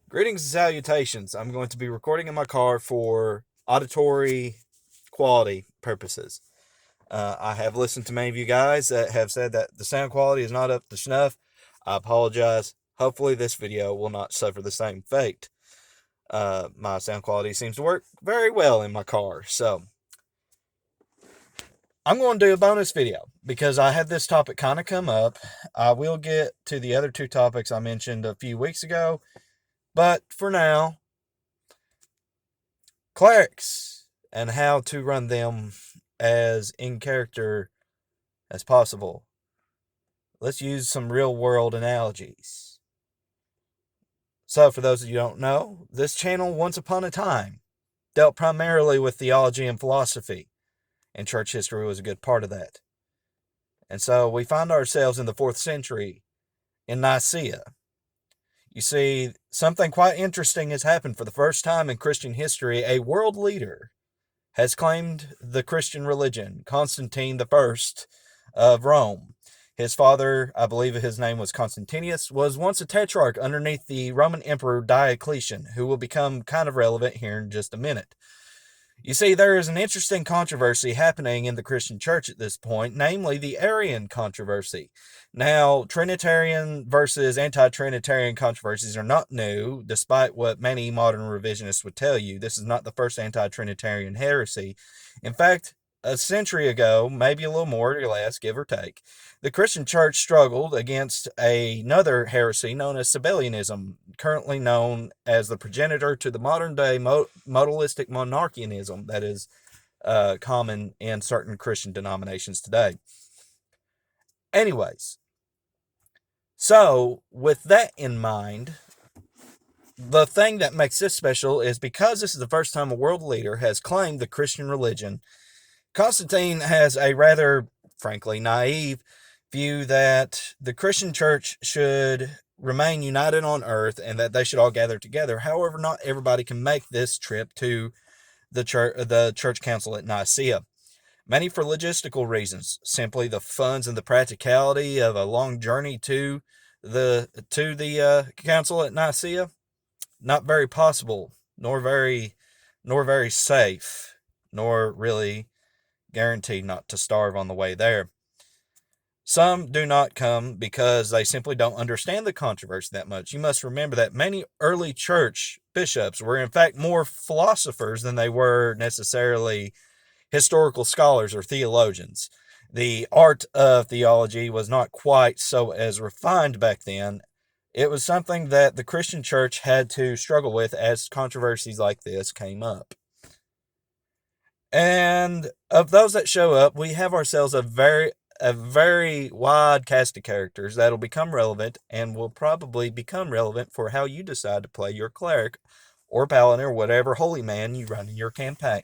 Greetings and salutations. I'm going to be recording in my car for auditory quality purposes. I have listened to many of you guys that have said that the sound quality is not up to snuff. I apologize. Hopefully, this video will not suffer the same fate. My sound quality seems to work very well in my car. So, I'm going to do a bonus video because I had this topic kind of come up. I will get to the other two topics I mentioned a few weeks ago. But for now, clerics and how to run them as in character as possible. Let's use some real world analogies. So, for those of you who don't know, this channel once upon a time dealt primarily with theology and philosophy, and church history was a good part of that. And so we find ourselves in the 4th century in Nicaea. You see, something quite interesting has happened for the first time in Christian history. A world leader has claimed the Christian religion, Constantine I of Rome. His father, I believe his name was Constantius, was once a tetrarch underneath the Roman Emperor Diocletian, who will become kind of relevant here in just a minute. You see, there is an interesting controversy happening in the Christian church at this point, namely the Arian controversy. Now, Trinitarian versus anti-Trinitarian controversies are not new, despite what many modern revisionists would tell you. This is not the first anti-Trinitarian heresy. In fact, a century ago, maybe a little more or less, give or take, the Christian church struggled against another heresy known as Sabellianism, currently known as the progenitor to the modern-day modalistic monarchianism that is common in certain Christian denominations today. Anyways, so with that in mind, the thing that makes this special is because this is the first time a world leader has claimed the Christian religion, Constantine has a rather, frankly, naive view that the Christian church should remain united on earth and that they should all gather together. However, not everybody can make this trip to the church council at Nicaea. Many for logistical reasons, simply the funds and the practicality of a long journey to the council at Nicaea, not very possible, nor very safe, nor really guaranteed not to starve on the way there. Some do not come because they simply don't understand the controversy that much. You must remember that many early church bishops were, in fact, more philosophers than they were necessarily historical scholars or theologians. The art of theology was not quite so as refined back then. It was something that the Christian church had to struggle with as controversies like this came up. And of those that show up, we have ourselves a very wide cast of characters that'll become relevant and will probably become relevant for how you decide to play your cleric or paladin or whatever holy man you run in your campaign.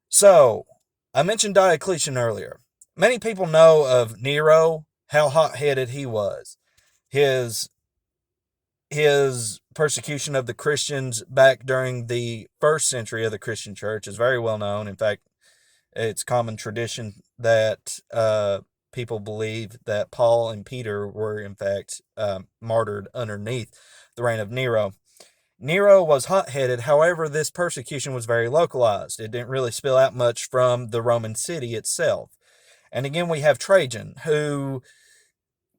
So, I mentioned Diocletian earlier. Many people know of Nero, how hot-headed he was. His his persecution of the Christians back during the 1st century of the Christian church is very well known. In fact, it's common tradition that people believe that Paul and Peter were, in fact, martyred underneath the reign of Nero. Nero was hot-headed, however, this persecution was very localized. It didn't really spill out much from the Roman city itself. And again, we have Trajan, who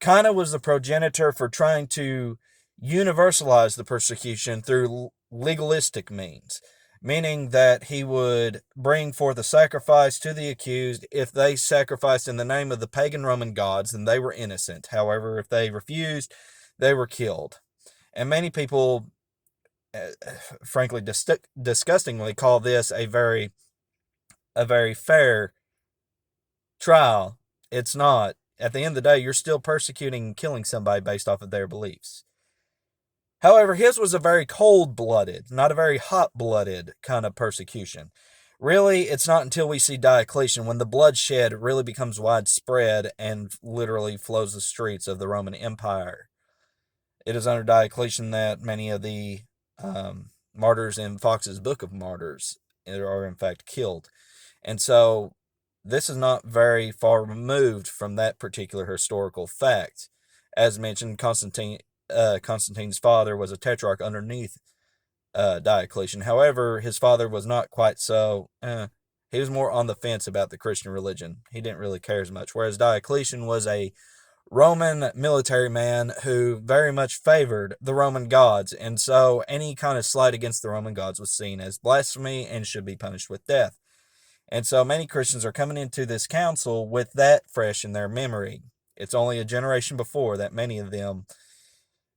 kind of was the progenitor for trying to universalize the persecution through legalistic means, meaning that he would bring forth a sacrifice to the accused. If they sacrificed in the name of the pagan Roman gods, then they were innocent. However, if they refused, they were killed. And many people, frankly, disgustingly call this a very fair trial. It's not. At the end of the day, you're still persecuting and killing somebody based off of their beliefs. However, his was a very cold-blooded, not a very hot-blooded kind of persecution. Really, it's not until we see Diocletian when the bloodshed really becomes widespread and literally flows the streets of the Roman Empire. It is under Diocletian that many of the martyrs in Fox's Book of Martyrs are in fact killed. And so this is not very far removed from that particular historical fact. As mentioned, Constantine's father was a tetrarch underneath Diocletian. However, his father was not quite so. He was more on the fence about the Christian religion. He didn't really care as much. Whereas Diocletian was a Roman military man who very much favored the Roman gods, and so any kind of slight against the Roman gods was seen as blasphemy and should be punished with death. And so many Christians are coming into this council with that fresh in their memory. It's only a generation before that many of them,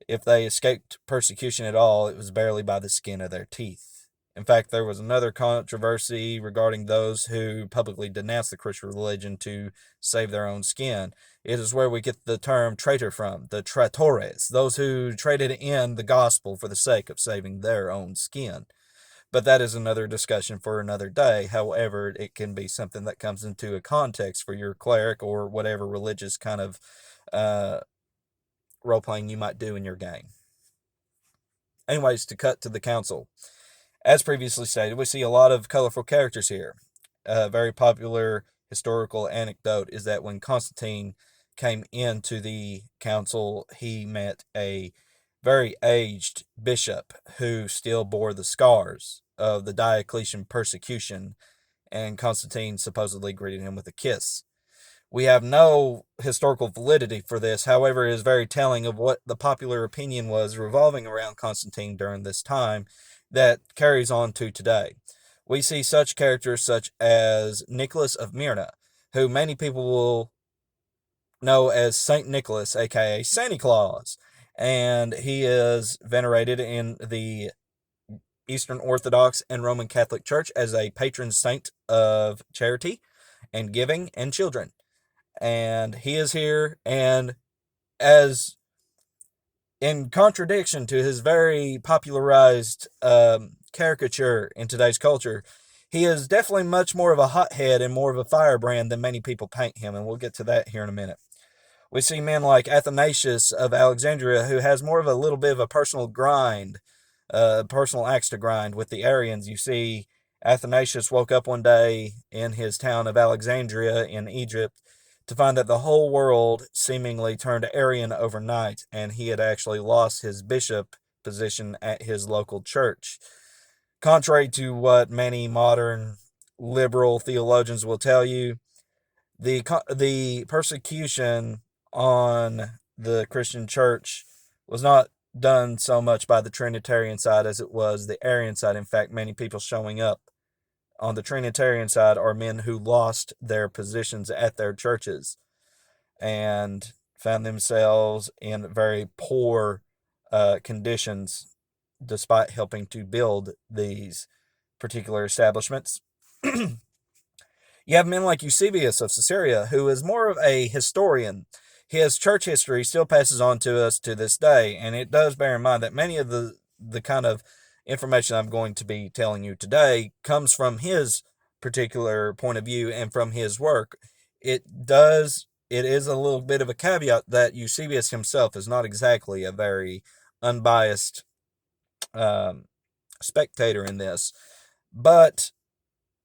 if they escaped persecution at all, it was barely by the skin of their teeth. In fact, there was another controversy regarding those who publicly denounced the Christian religion to save their own skin. It is where we get the term traitor from, the traitores, those who traded in the gospel for the sake of saving their own skin. But that is another discussion for another day. However, it can be something that comes into a context for your cleric or whatever religious kind of uh, role playing you might do in your game. Anyways, to cut to the council. As previously stated, we see a lot of colorful characters here. A very popular historical anecdote is that when Constantine came into the council, he met a very aged bishop who still bore the scars of the Diocletian persecution, and Constantine supposedly greeted him with a kiss. We have no historical validity for this, however, it is very telling of what the popular opinion was revolving around Constantine during this time that carries on to today. We see such characters such as Nicholas of Myra, who many people will know as Saint Nicholas, aka Santa Claus, and he is venerated in the Eastern Orthodox and Roman Catholic Church as a patron saint of charity and giving and children. And he is here, and as in contradiction to his very popularized caricature in today's culture, he is definitely much more of a hothead and more of a firebrand than many people paint him, and we'll get to that here in a minute. We see men like Athanasius of Alexandria, who has more of a little bit of a personal grind, personal axe to grind with the Arians. You see, Athanasius woke up one day in his town of Alexandria in Egypt to find that the whole world seemingly turned Arian overnight, and he had actually lost his bishop position at his local church. Contrary to what many modern liberal theologians will tell you, the persecution on the Christian church was not done so much by the Trinitarian side as it was the Arian side. In fact, many people showing up on the Trinitarian side are men who lost their positions at their churches and found themselves in very poor conditions despite helping to build these particular establishments. You have men like Eusebius of Caesarea, who is more of a historian. His church history still passes on to us to this day, and it does bear in mind that many of the kind of information I'm going to be telling you today comes from his particular point of view and from his work. It is a little bit of a caveat that Eusebius himself is not exactly a very unbiased um, spectator in this, but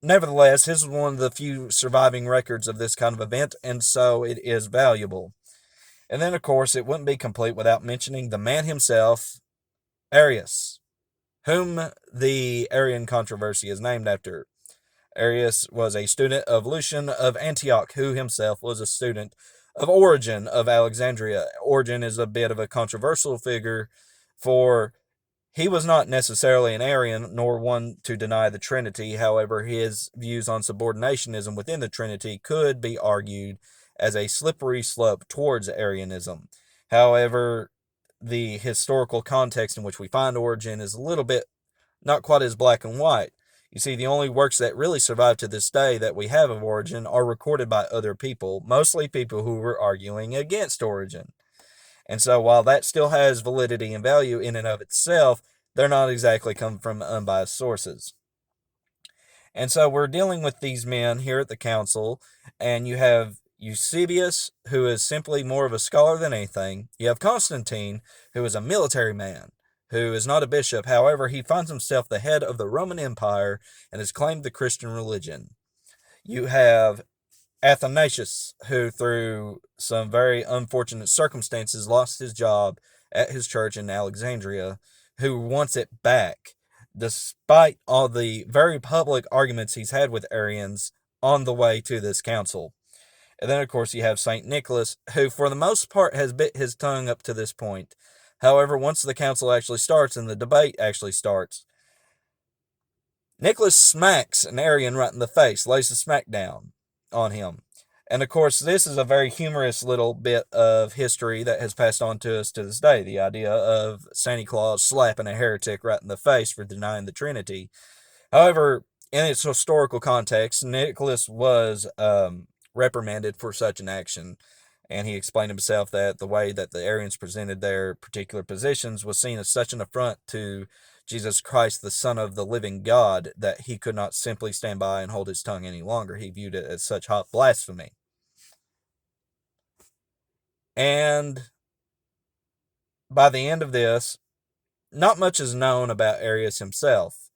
nevertheless, his is one of the few surviving records of this kind of event, and so it is valuable. And then, of course, it wouldn't be complete without mentioning the man himself, Arius, whom the Arian controversy is named after. Arius was a student of Lucian of Antioch, who himself was a student of Origen of Alexandria. Origen is a bit of a controversial figure, for he was not necessarily an Arian, nor one to deny the Trinity. However, his views on subordinationism within the Trinity could be argued as a slippery slope towards Arianism. However, the historical context in which we find Origen is a little bit not quite as black and white. You see, the only works that really survive to this day that we have of Origen are recorded by other people, mostly people who were arguing against Origen. And so while that still has validity and value in and of itself, they're not exactly come from unbiased sources. And so we're dealing with these men here at the council, and you have Eusebius, who is simply more of a scholar than anything. You have Constantine, who is a military man, who is not a bishop. However, he finds himself the head of the Roman Empire and has claimed the Christian religion. You have Athanasius, who through some very unfortunate circumstances lost his job at his church in Alexandria, who wants it back, despite all the very public arguments he's had with Arians on the way to this council. And then, of course, you have St. Nicholas, who, for the most part, has bit his tongue up to this point. However, once the council actually starts and the debate actually starts, Nicholas smacks an Arian right in the face, lays the smack down on him. And of course, this is a very humorous little bit of history that has passed on to us to this day. The idea of Santa Claus slapping a heretic right in the face for denying the Trinity. However, in its historical context, Nicholas was reprimanded for such an action. And he explained himself that the way that the Arians presented their particular positions was seen as such an affront to Jesus Christ, the Son of the living God, that he could not simply stand by and hold his tongue any longer. He viewed it as such hot blasphemy. And by the end of this, not much is known about Arius himself.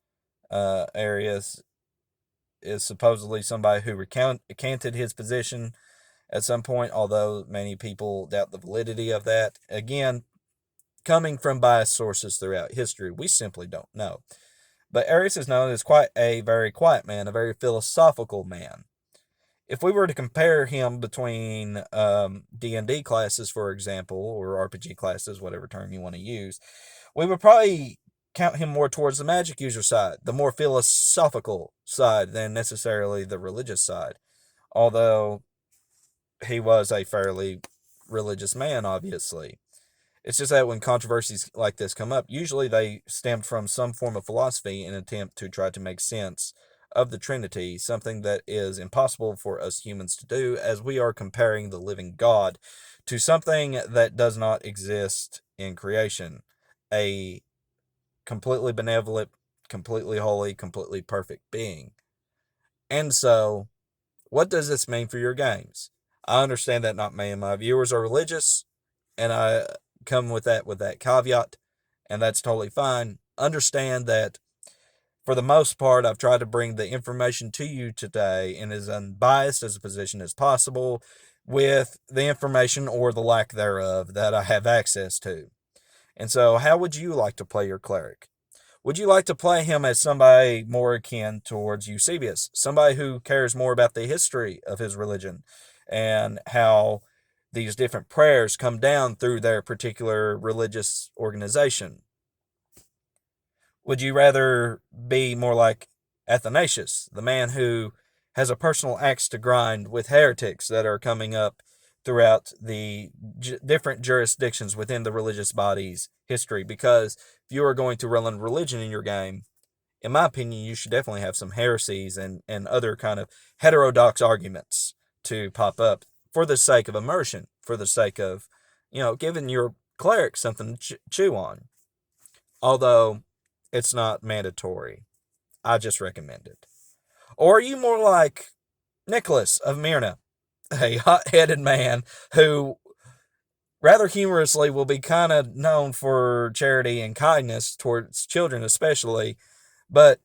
Arius is supposedly somebody who recanted his position at some point, although many people doubt the validity of that. Again, coming from biased sources throughout history, we simply don't know. But Arius is known as quite a very quiet man, a very philosophical man. If we were to compare him between D&D classes, for example, or RPG classes, whatever term you want to use, we would probably count him more towards the magic user side, the more philosophical side than necessarily the religious side. Although he was a fairly religious man, obviously. It's just that when controversies like this come up, usually they stem from some form of philosophy in an attempt to try to make sense of the Trinity, something that is impossible for us humans to do, as we are comparing the living God to something that does not exist in creation. A completely benevolent, completely holy, completely perfect being. And so, what does this mean for your games? I understand that not many of my viewers are religious, and I come with that caveat, and that's totally fine. Understand that for the most part, I've tried to bring the information to you today in as unbiased as a position as possible with the information or the lack thereof that I have access to. And so, how would you like to play your cleric? Would you like to play him as somebody more akin towards Eusebius, somebody who cares more about the history of his religion and how these different prayers come down through their particular religious organization? Would you rather be more like Athanasius, the man who has a personal axe to grind with heretics that are coming up throughout the different jurisdictions within the religious body's history? Because if you are going to run religion in your game, in my opinion, you should definitely have some heresies and other kind of heterodox arguments to pop up for the sake of immersion, for the sake of, giving your cleric something to chew on. Although it's not mandatory. I just recommend it. Or are you more like Nicholas of Myrna, a hot-headed man who, rather humorously, will be kind of known for charity and kindness towards children especially, but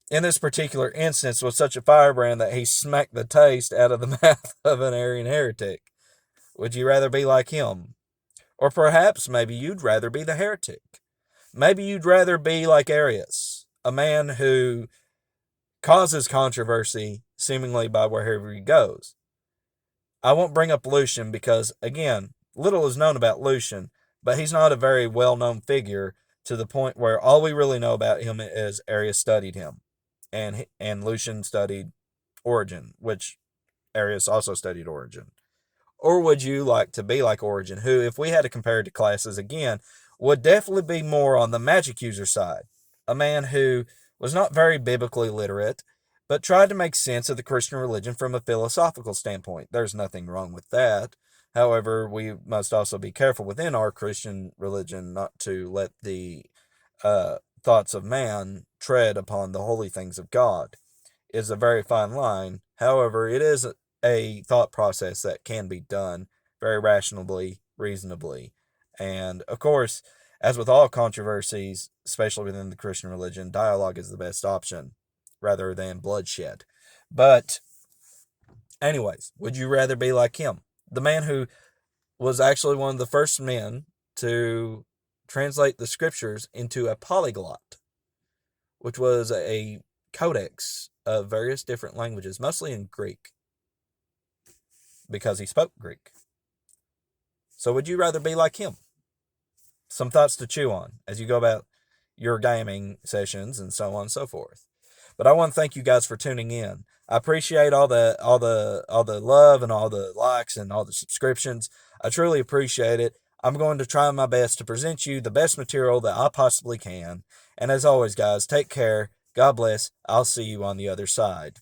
in this particular instance was such a firebrand that he smacked the taste out of the mouth of an Arian heretic? Would you rather be like him? Or perhaps maybe you'd rather be the heretic. Maybe you'd rather be like Arius, a man who causes controversy seemingly by wherever he goes. I won't bring up Lucian because, again, little is known about Lucian, but he's not a very well-known figure to the point where all we really know about him is Arius studied him, and Lucian studied Origen, which Arius also studied Origen. Or would you like to be like Origen, who, if we had to compare it to classes again, would definitely be more on the magic user side? A man who was not very biblically literate, but tried to make sense of the Christian religion from a philosophical standpoint. There's nothing wrong with that. However, we must also be careful within our Christian religion not to let the thoughts of man tread upon the holy things of God. It's a very fine line. However, it is a thought process that can be done very rationally, reasonably. And of course, as with all controversies, especially within the Christian religion, dialogue is the best option rather than bloodshed. But, anyways, would you rather be like him? The man who was actually one of the first men to translate the scriptures into a polyglot, which was a codex of various different languages, mostly in Greek, because he spoke Greek. So would you rather be like him? Some thoughts to chew on as you go about your gaming sessions and so on and so forth. But I want to thank you guys for tuning in. I appreciate all the love and all the likes and all the subscriptions. I truly appreciate it. I'm going to try my best to present you the best material that I possibly can. And as always, guys, take care. God bless. I'll see you on the other side.